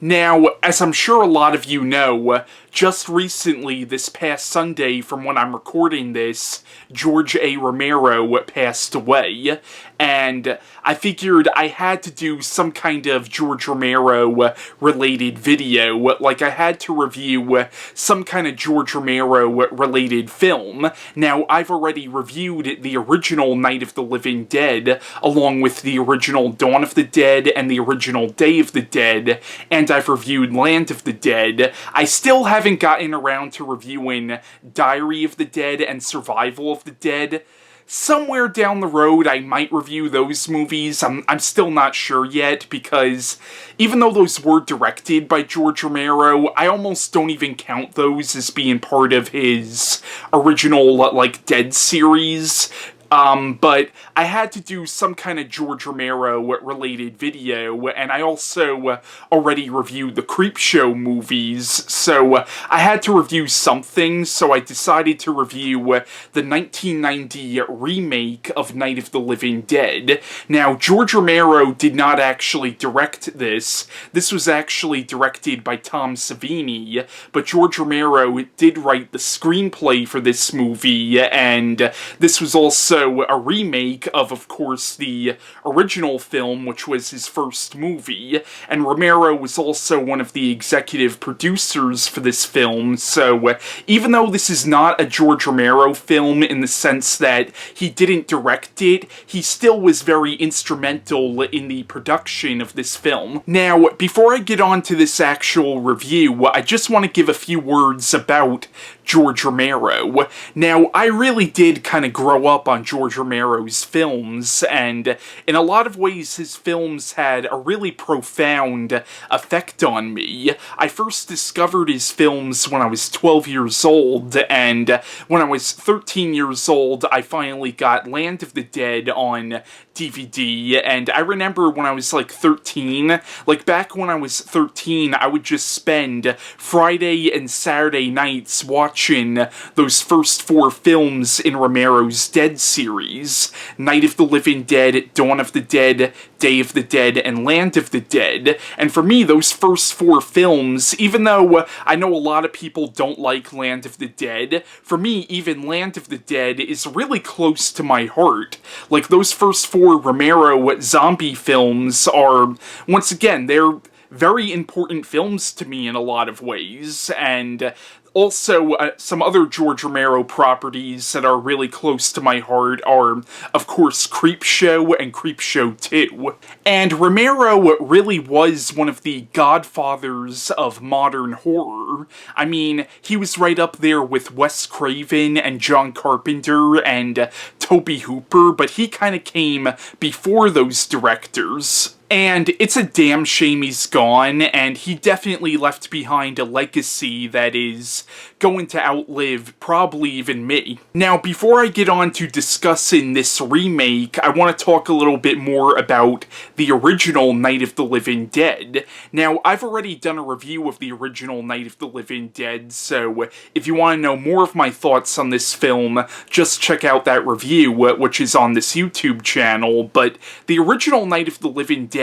Now, as I'm sure a lot of you know, just recently, this past Sunday, from when I'm recording this, George A. Romero passed away, and I figured I had to do some kind of George Romero-related video, like I had to review some kind of George Romero-related film. Now, I've already reviewed the original Night of the Living Dead, along with the original Dawn of the Dead and the original Day of the Dead, and I've reviewed Land of the Dead. I still haven't gotten around to reviewing Diary of the Dead and Survival of the Dead. Somewhere down the road, I might review those movies. I'm still not sure yet, because even though those were directed by George Romero, I almost don't even count those as being part of his original, like, Dead series. But I had to do some kind of George Romero-related video, and I also already reviewed the Creepshow movies, so I had to review something, so I decided to review the 1990 remake of Night of the Living Dead. Now, George Romero did not actually direct this. This was actually directed by Tom Savini, but George Romero did write the screenplay for this movie, and this was also a remake of course, the original film, which was his first movie, and Romero was also one of the executive producers for this film, so even though this is not a George Romero film in the sense that he didn't direct it, he still was very instrumental in the production of this film. Now, before I get on to this actual review, I just want to give a few words about George Romero. Now, I really did kind of grow up on George Romero's films, and in a lot of ways his films had a really profound effect on me. I first discovered his films when I was 12 years old, and when I was 13 years old, I finally got Land of the Dead on DVD, and I remember when I was like 13, like back when I was 13, I would just spend Friday and Saturday nights watching those first 4 films in Romero's Dead series: Night of the Living Dead, Dawn of the Dead, Day of the Dead, and Land of the Dead. And for me, those first 4 films, even though I know a lot of people don't like Land of the Dead, for me, even Land of the Dead is really close to my heart. Like, those first 4 Romero zombie films are, once again, they're very important films to me in a lot of ways, and also, some other George Romero properties that are really close to my heart are, of course, Creepshow and Creepshow 2. And Romero really was one of the godfathers of modern horror. I mean, he was right up there with Wes Craven and John Carpenter and Tobe Hooper, but he kind of came before those directors. And it's a damn shame he's gone, and he definitely left behind a legacy that is going to outlive probably even me. Now, before I get on to discussing this remake, I want to talk a little bit more about the original Night of the Living Dead. Now, I've already done a review of the original Night of the Living Dead, so if you want to know more of my thoughts on this film, just check out that review, which is on this YouTube channel. But the original Night of the Living Dead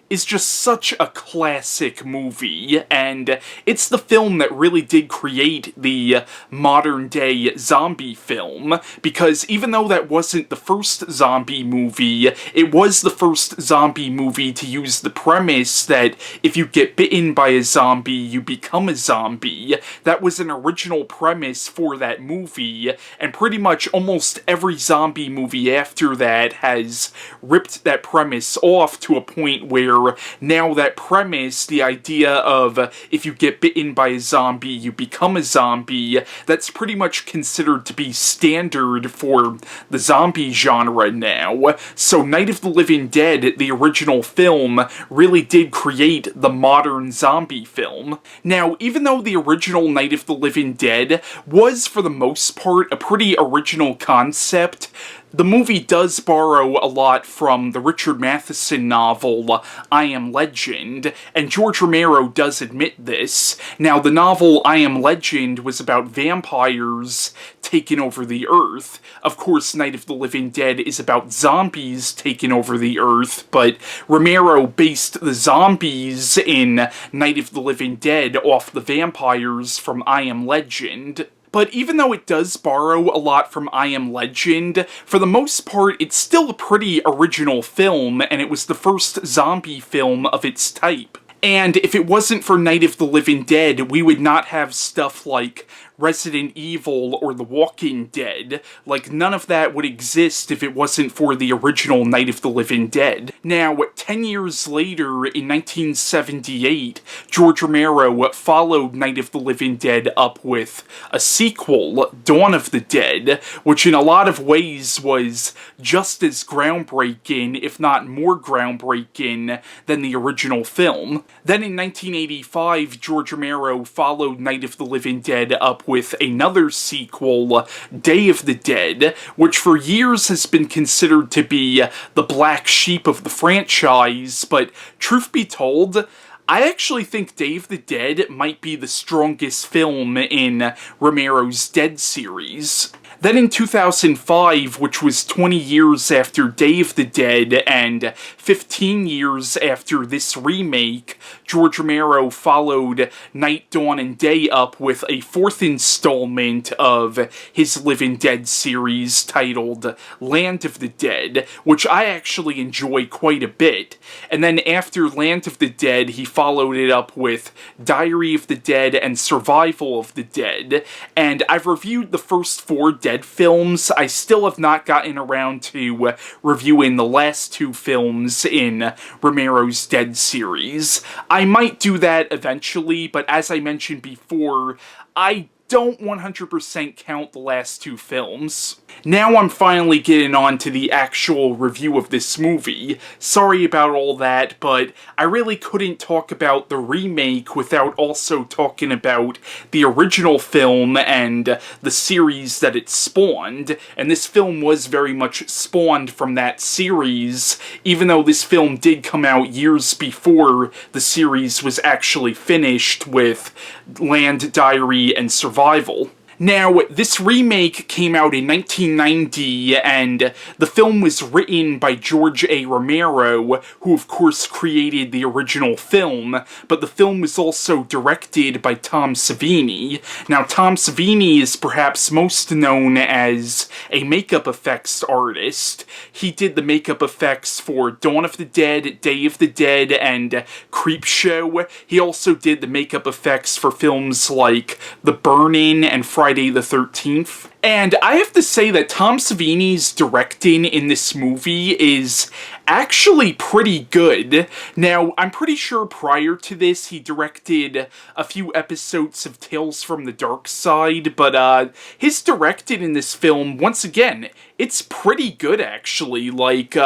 is just such a classic movie, and it's the film that really did create the modern-day zombie film, because even though that wasn't the first zombie movie, it was the first zombie movie to use the premise that if you get bitten by a zombie, you become a zombie. That was an original premise for that movie, and pretty much almost every zombie movie after that has ripped that premise off to a point where now that premise, the idea of if you get bitten by a zombie, you become a zombie, that's pretty much considered to be standard for the zombie genre now. So Night of the Living Dead, the original film, really did create the modern zombie film. Now, even though the original Night of the Living Dead was, for the most part, a pretty original concept, The movie does borrow a lot from the Richard Matheson novel, I Am Legend, and George Romero does admit this. Now, the novel I Am Legend was about vampires taking over the Earth. Of course, Night of the Living Dead is about zombies taking over the Earth, but Romero based the zombies in Night of the Living Dead off the vampires from I Am Legend. But even though it does borrow a lot from I Am Legend, for the most part, it's still a pretty original film, and it was the first zombie film of its type. And if it wasn't for Night of the Living Dead, we would not have stuff like Resident Evil or The Walking Dead. Like, none of that would exist if it wasn't for the original Night of the Living Dead. Now, 10 years later, in 1978, George Romero followed Night of the Living Dead up with a sequel, Dawn of the Dead, which in a lot of ways was just as groundbreaking, if not more groundbreaking, than the original film. Then in 1985, George Romero followed Night of the Living Dead up with another sequel, Day of the Dead, which for years has been considered to be the black sheep of the franchise, but truth be told, I actually think Day of the Dead might be the strongest film in Romero's Dead series. Then in 2005, which was 20 years after Day of the Dead and 15 years after this remake, George Romero followed Night, Dawn, and Day up with a fourth installment of his Living Dead series titled Land of the Dead, which I actually enjoy quite a bit. And then after Land of the Dead, he followed it up with Diary of the Dead and Survival of the Dead. And I've reviewed the first 4 Dead films. I still have not gotten around to reviewing the last 2 films in Romero's Dead series. I might do that eventually, but as I mentioned before, I don't 100% count the last 2 films. Now I'm finally getting on to the actual review of this movie. Sorry about all that, but I really couldn't talk about the remake without also talking about the original film and the series that it spawned, and this film was very much spawned from that series, even though this film did come out years before the series was actually finished with Land, Diary, and Survival. Now, this remake came out in 1990, and the film was written by George A. Romero, who of course created the original film, but the film was also directed by Tom Savini. Now, Tom Savini is perhaps most known as a makeup effects artist. He did the makeup effects for Dawn of the Dead, Day of the Dead, and Creepshow. He also did the makeup effects for films like The Burning and Friday the 13th. And I have to say that Tom Savini's directing in this movie is actually pretty good. Now, I'm pretty sure prior to this he directed a few episodes of Tales from the Dark Side, but his directing in this film, once again, it's pretty good actually. Like,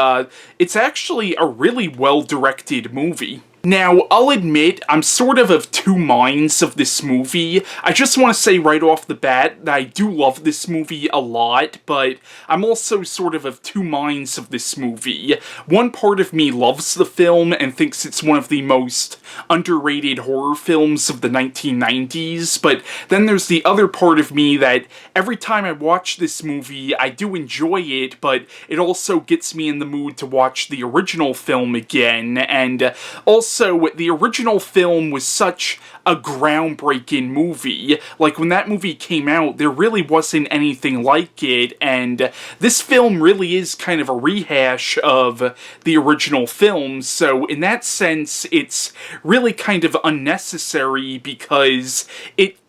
it's actually a really well-directed movie. Now, I'll admit, I'm sort of 2 minds of this movie. I just want to say right off the bat that I do love this movie a lot, but I'm also sort of 2 minds of this movie. One part of me loves the film and thinks it's one of the most underrated horror films of the 1990s, but then there's the other part of me that every time I watch this movie, I do enjoy it, but it also gets me in the mood to watch the original film again, and also the original film was such a groundbreaking movie. Like, when that movie came out, there really wasn't anything like it, and this film really is kind of a rehash of the original film, so in that sense, it's really kind of unnecessary because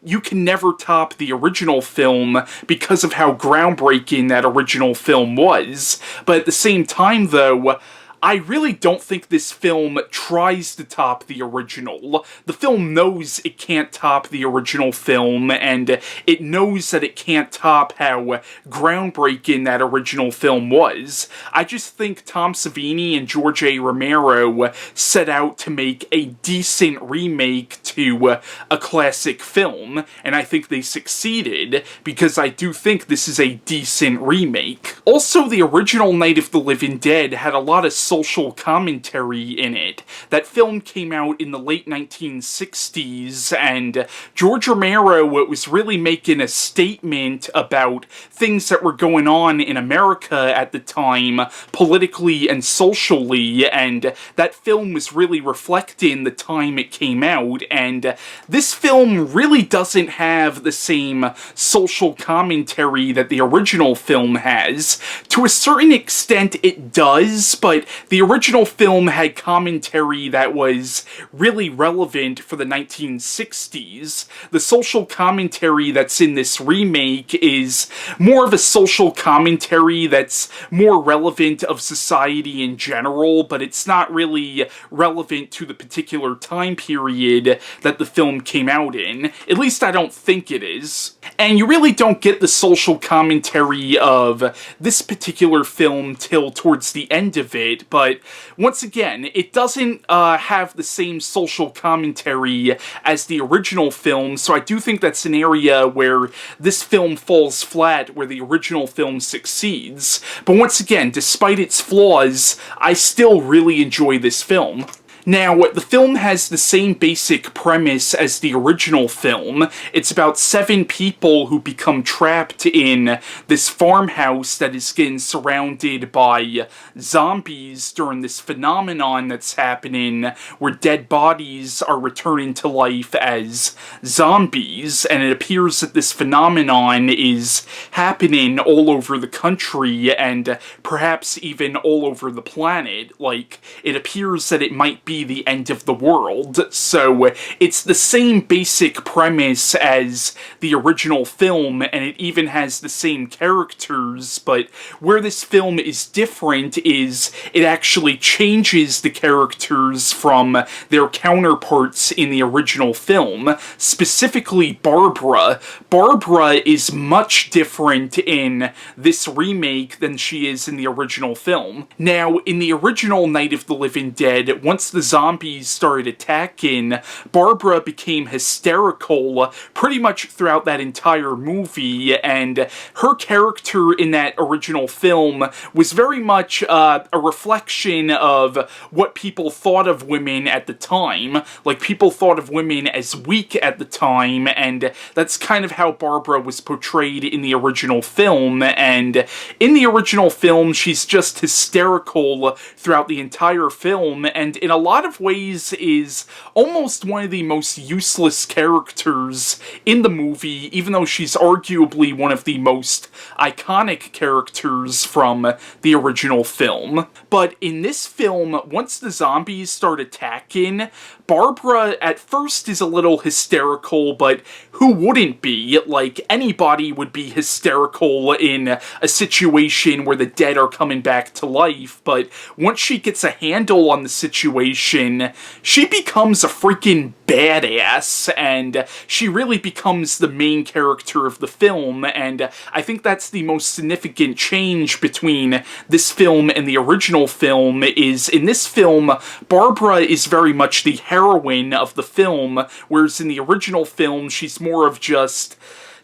you can never top the original film because of how groundbreaking that original film was. But at the same time, though, I really don't think this film tries to top the original. The film knows it can't top the original film, and it knows that it can't top how groundbreaking that original film was. I just think Tom Savini and George A. Romero set out to make a decent remake into a classic film, and I think they succeeded, because I do think this is a decent remake. Also, the original Night of the Living Dead had a lot of social commentary in it. That film came out in the late 1960s, and George Romero was really making a statement about things that were going on in America at the time, politically and socially, and that film was really reflecting the time it came out, and this film really doesn't have the same social commentary that the original film has. To a certain extent it does, but the original film had commentary that was really relevant for the 1960s. The social commentary that's in this remake is more of a social commentary that's more relevant of society in general, but it's not really relevant to the particular time period that the film came out in. At least I don't think it is. And you really don't get the social commentary of this particular film till towards the end of it, but once again, it doesn't have the same social commentary as the original film, so I do think that's an area where this film falls flat, where the original film succeeds. But once again, despite its flaws, I still really enjoy this film. Now, the film has the same basic premise as the original film. It's about 7 people who become trapped in this farmhouse that is getting surrounded by zombies during this phenomenon that's happening where dead bodies are returning to life as zombies, and it appears that this phenomenon is happening all over the country and perhaps even all over the planet. Like, it appears that it might be the end of the world, so it's the same basic premise as the original film, and it even has the same characters, but where this film is different is it actually changes the characters from their counterparts in the original film, specifically Barbara. Barbara is much different in this remake than she is in the original film. Now, in the original Night of the Living Dead, once the zombies started attacking, Barbara became hysterical pretty much throughout that entire movie, and her character in that original film was very much a reflection of what people thought of women at the time. Like, people thought of women as weak at the time, and that's kind of how Barbara was portrayed in the original film, and in the original film, she's just hysterical throughout the entire film, and in a lot of ways is almost one of the most useless characters in the movie, even though she's arguably one of the most iconic characters from the original film. But in this film, once the zombies start attacking, Barbara at first is a little hysterical, but who wouldn't be? Like, anybody would be hysterical in a situation where the dead are coming back to life, but once she gets a handle on the situation, she becomes a freaking badass, and she really becomes the main character of the film, and I think that's the most significant change between this film and the original film. Is in this film, Barbara is very much the heroine of the film, whereas in the original film, she's more of just...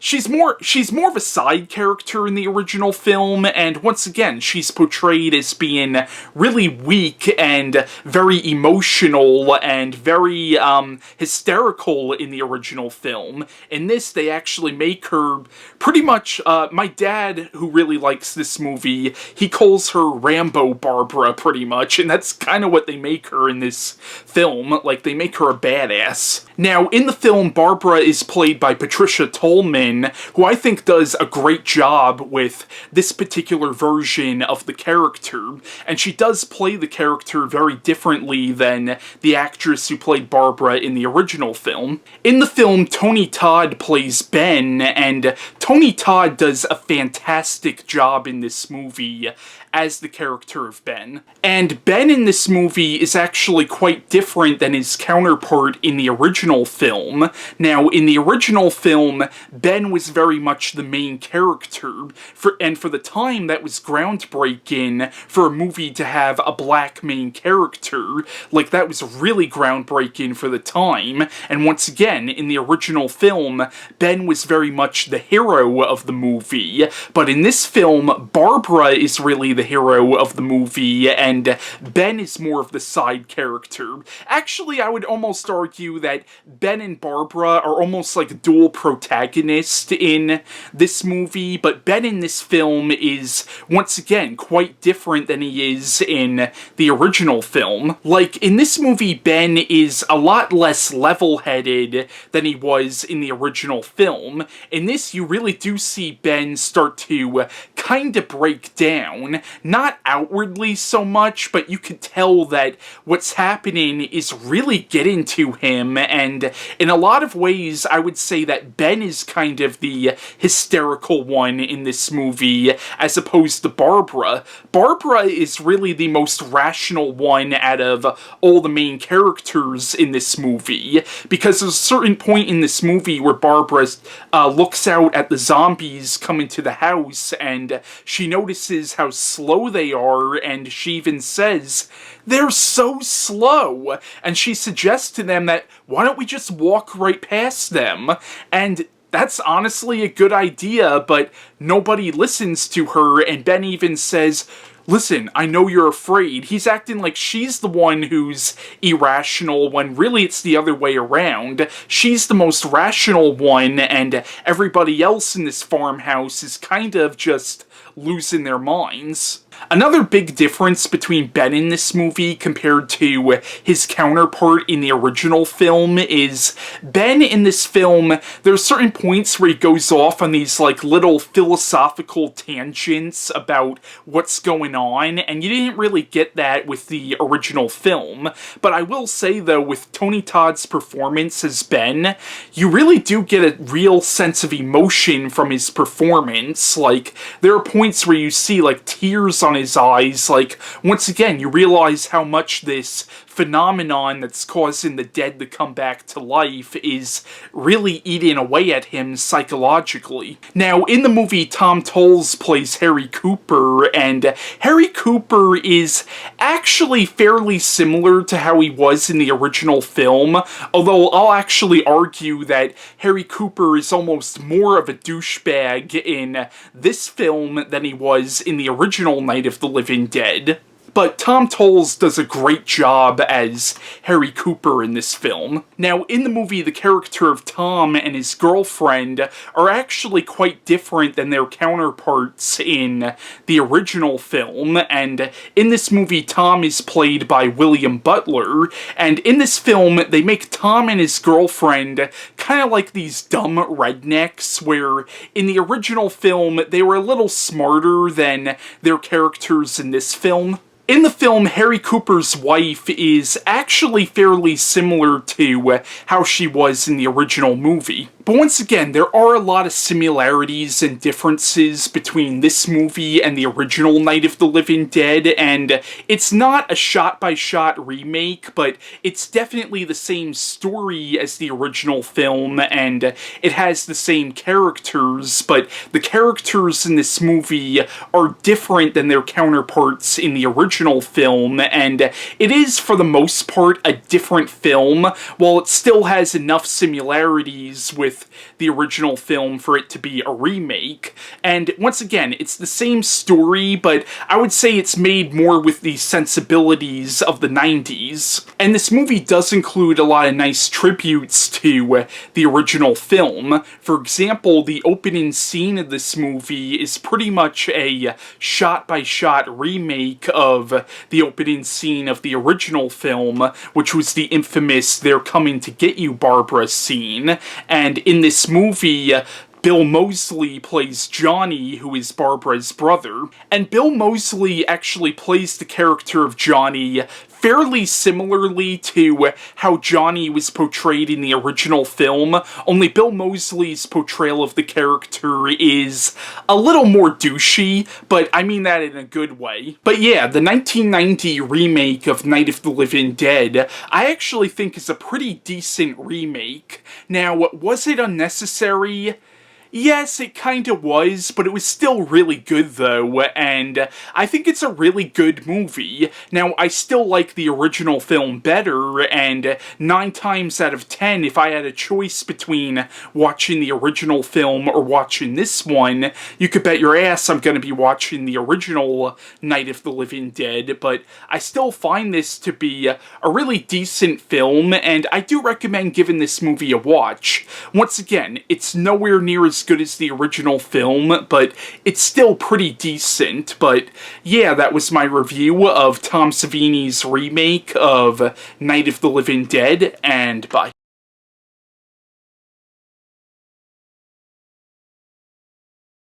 She's more of a side character in the original film, and once again, she's portrayed as being really weak and very emotional and very hysterical in the original film. In this, they actually make her pretty much, my dad, who really likes this movie, he calls her Rambo Barbara, pretty much, and that's kind of what they make her in this film. Like, they make her a badass. Now, in the film, Barbara is played by Patricia Tallman, who I think does a great job with this particular version of the character, and she does play the character very differently than the actress who played Barbara in the original film. In the film, Tony Todd plays Ben, and Tony Todd does a fantastic job in this movie as the character of Ben. And Ben in this movie is actually quite different than his counterpart in the original film. Now, in the original film, Ben Ben was very much the main character, and for the time that was groundbreaking for a movie to have a black main character. Like, that was really groundbreaking for the time, and once again, in the original film, Ben was very much the hero of the movie, but in this film, Barbara is really the hero of the movie, and Ben is more of the side character. Actually, I would almost argue that Ben and Barbara are almost like dual protagonists in this movie, but Ben in this film is, once again, quite different than he is in the original film. Like, in this movie, Ben is a lot less level-headed than he was in the original film. In this, you really do see Ben start to kind of break down. Not outwardly so much, but you can tell that what's happening is really getting to him, and in a lot of ways, I would say that Ben is kind of the hysterical one in this movie, as opposed to Barbara. Barbara is really the most rational one out of all the main characters in this movie, because there's a certain point in this movie where Barbara looks out at the zombies coming to the house, and she notices how slow they are, and she even says, "They're so slow," and she suggests to them that, why don't we just walk right past them? And that's honestly a good idea, but nobody listens to her, and Ben even says, "Listen, I know you're afraid." He's acting like she's the one who's irrational, when really it's the other way around. She's the most rational one, and everybody else in this farmhouse is kind of just losing their minds. Another big difference between Ben in this movie compared to his counterpart in the original film is Ben in this film, there's certain points where he goes off on these like little philosophical tangents about what's going on, and you didn't really get that with the original film. But I will say though, with Tony Todd's performance as Ben, you really do get a real sense of emotion from his performance. Like, there are points where you see like tears on his eyes. Like, once again, you realize how much this phenomenon that's causing the dead to come back to life is really eating away at him psychologically. Now, in the movie, Tom Towles plays Harry Cooper, and Harry Cooper is actually fairly similar to how he was in the original film, although I'll actually argue that Harry Cooper is almost more of a douchebag in this film than he was in the original Night of the Living Dead. But Tom Towles does a great job as Harry Cooper in this film. Now, in the movie, the character of Tom and his girlfriend are actually quite different than their counterparts in the original film, and in this movie, Tom is played by William Butler, and in this film, they make Tom and his girlfriend kind of like these dumb rednecks, where in the original film, they were a little smarter than their characters in this film. In the film, Harry Cooper's wife is actually fairly similar to how she was in the original movie. But once again, there are a lot of similarities and differences between this movie and the original Night of the Living Dead, and it's not a shot-by-shot remake, but it's definitely the same story as the original film, and it has the same characters, but the characters in this movie are different than their counterparts in the original film, and it is, for the most part, a different film, while it still has enough similarities with the original film for it to be a remake. And once again, it's the same story, but I would say it's made more with the sensibilities of the 90s. And this movie does include a lot of nice tributes to the original film. For example, the opening scene of this movie is pretty much a shot-by-shot remake of the opening scene of the original film, which was the infamous "They're Coming to Get You, Barbara" scene. And in this movie, Bill Moseley plays Johnny, who is Barbara's brother. And Bill Moseley actually plays the character of Johnny fairly similarly to how Johnny was portrayed in the original film, only Bill Moseley's portrayal of the character is a little more douchey, but I mean that in a good way. But yeah, the 1990 remake of Night of the Living Dead, I actually think is a pretty decent remake. Now, was it unnecessary? Yes, it kinda was, but it was still really good though, and I think it's a really good movie. Now, I still like the original film better, and 9 times out of 10, if I had a choice between watching the original film or watching this one, you could bet your ass I'm gonna be watching the original Night of the Living Dead, but I still find this to be a really decent film, and I do recommend giving this movie a watch. Once again, it's nowhere near as good as the original film, but it's still pretty decent. But yeah, that was my review of Tom Savini's remake of Night of the Living Dead, and bye.